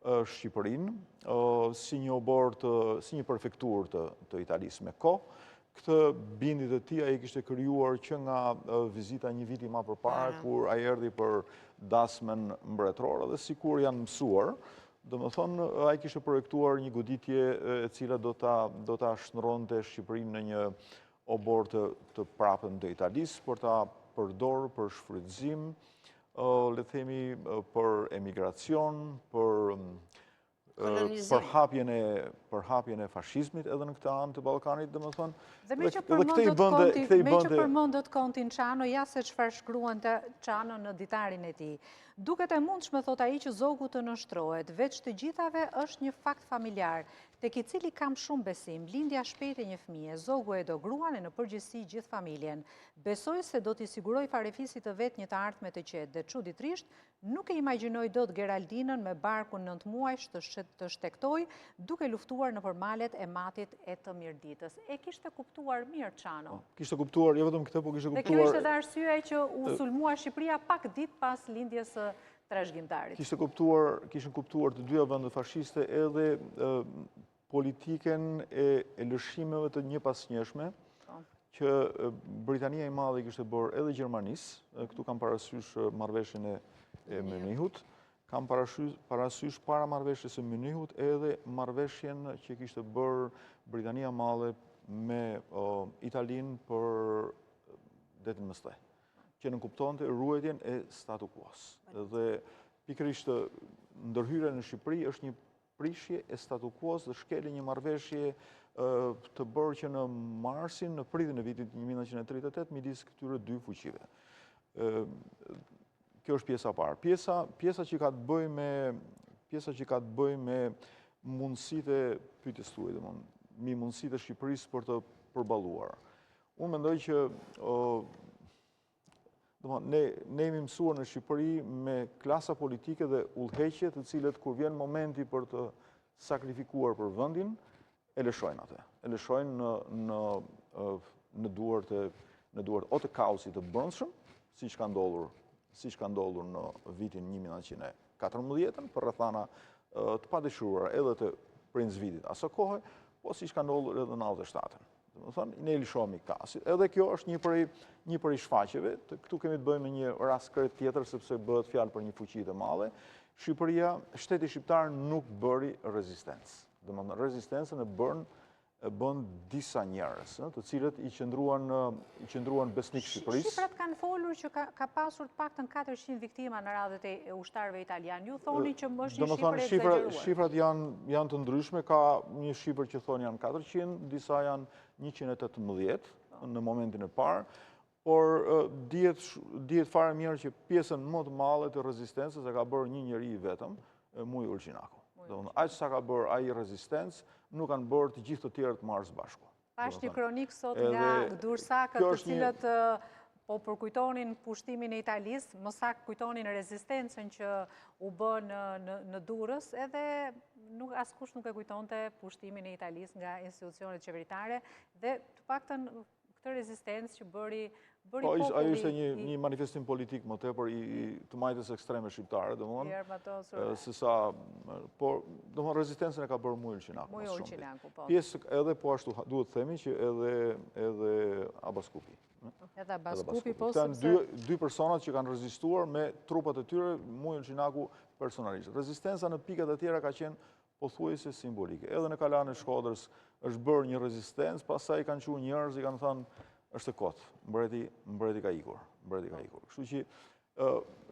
Shqipërinë, si një obor si një prefektur të Italisë me kohë. Këtë bindit e tij ai kishte krijuar që nga vizita një viti më përpara, kur ai erdhi për dasmën mbretërore dhe sikur janë mësuar, domethënë ai kishte projektuar një goditje e cila do ta shndronte Shqipërinë në një obor të prapën të Italisë për ta përdorur për shfrytëzim, le të themi për emigracion, për hapjen e fashizmit edhe në këtë anë të Ballkanit, domethënë. Dhe me që përmendët Kontin Çano, ja se çfarë shkruante Çano në ditarin e tij. Duket e mundshme, thot ai, që zogu të nështrohet, veç të gjithave është një fakt familjar, tek i cili kam shumë besim, lindja shpejt e një fëmije, zogu e do gruan e në përgjithësi gjithë familjen. Besoj se do t'i siguroj farefisit të vet një të ardhme të qetë, dhe çuditërisht nuk e imagjinoj dot Geraldinën me barkun 9 muajsh të shtektoj, duke luftuar nëpër malet e matit e të Mirditës. E kishte kuptuar mirë Çano. Kishte kuptuar, jo vetëm këtë, por kishte kuptuar. Dhe kjo ishte edhe arsyeja që u sulmua Shqipëria pak ditë pas lindjes së trashëgimtarit. Kishin kuptuar të dyja vendet fashiste edhe politiken e lëshimeve të një pasnjëshme që Britania e Madhe kishte bërë edhe Gjermanisë, këtu kam parasysh marrëveshjen e Munihut, kam parasysh para marrëveshjes së Munihut edhe marrëveshjen që kishte bërë Britania e Madhe me Italinë për detin Mestre, që nënkuptonte ruajtjen e statu quos. Dhe pikërisht ndërhyrja në Shqipëri është një prishje e statu quos dhe shkelje një marrëveshje të bërë që në marsin, në pritin e vitit 1938, midis këtyre dy fuqive. Kjo është pjesa e parë. Pjesa që ka të bëjë me mundësitë e pyetjes tuaj, mi mundësitë e Shqipërisë për të përballuar. Unë mendoj që ne jemi mësuar në Shqipëri me klasa politike dhe udhëheqje të cilët kur vjen momenti për të sakrifikuar për vendin, e lëshojnë atë. E lëshojnë në duart o të kaosit të brendshëm, siç ka ndodhur në vitin 1914, për rrethana të padëshuara edhe të princëvitit asaj kohe, po siç ka ndodhur edhe në 97-ën. Domethënë, ne lëshohemi kaosit. Edhe kjo është një prej shfaqjeve. Këtu kemi të bëjmë me një rast krejt tjetër, sepse bëhet fjalë për një fuqi të madhe. Shqipëria, shteti shqiptar nuk bëri rezistencë. Domethënë, rezistencën e bën disa njerëz, të cilët i qëndruan besnik Shqipërisë. Shifrat kanë folur që ka pasur të paktën 400 viktima në radhët e ushtarëve italianë. Ju thoni që është një shifër e egzageruar. Shifrat janë të ndryshme, ka një shifër që thonë janë 400, disa janë 118 në momentin e parë, por dihet fare mirë që pjesën më të madhe të rezistencës e ka bërë një njeri i vetëm, Muj Urgjinaku. Aq sa ka bërë ai rezistencë, nuk kanë bërë të gjithë të tjerët marrë së bashku. Pash një kronik sot nga Gdursakët, të cilët po përkujtonin pushtimin e Italisë, më saktë kujtonin rezistencën që u bë në Durrës, edhe askush nuk e kujtonte pushtimin e Italisë nga institucionet qeveritare, dhe të paktën këtë rezistencë që bëri populli. Ajo ishte një manifestim politik më tepër i të majtës ekstreme shqiptare, domthonë, sesa, por domthonë rezistencën e ka bërë Muj Urgjinaku. Muj Urgjinaku, po. Pjesë edhe po ashtu duhet të themi që edhe Abaskupi. Edhe Abaskupi, po, sepse dy personat që kanë rezistuar me trupat e tyre, Muj Urgjinaku personalisht. Rezistenca në pikat e tjera ka qenë pothuajse simbolike. Edhe në Kalan e Shkodrës është bërë një rezistencë, pastaj kanë qenë njerëz i kanë thënë është e kot, mbreti ka ikur. Kështu që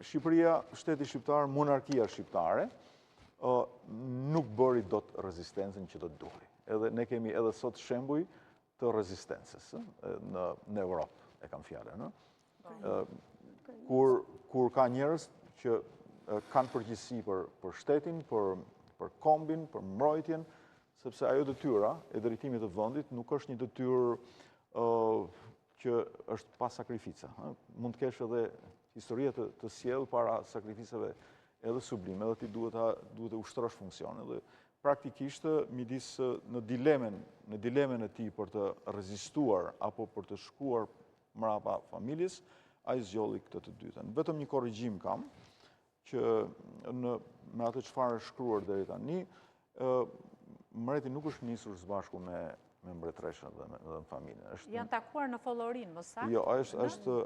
Shqipëria, shteti shqiptar, monarkia shqiptare, nuk bëri dot rezistencën që do të duhej. Edhe ne kemi edhe sot shembuj të rezistencës në Europë, e kam fjalën. Kur ka njerëz që kanë përgjegjësi për shtetin, për kombin, për mbrojtjen, sepse ajo detyra e drejtimit të vendit nuk është një detyrë që është pa sakrifica. Mund të kesh edhe historie të sjellë para sakrificave edhe sublime, edhe ti duhet të ushtrosh funksionin. Dhe praktikisht midis në dilemen e tij për të rezistuar apo për të shkuar mbrapa familjes, ai zgjolli këtë të dytën. Vetëm një korrigjim kam, që me atë çfarë është shkruar deri tani, mbreti nuk është nisur së bashku me mbretreshën dhe me familjen. Janë takuar në Follorin, më saktë? Jo,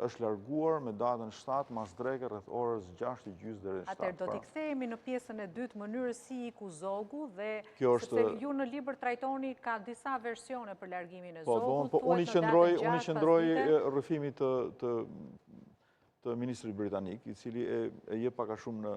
është larguar me datën 7 mas dreke rreth orës 6:30 deri në 7. Atëherë do t'i kthehemi në pjesën e dytë, mënyrës si i ku Zogu dhe sepse ju në libër trajtoni ka disa versione për largimin e Po, Zogut. unë i qëndroj rrëfimit të ministrit britanik, i cili e jep pak a shumë në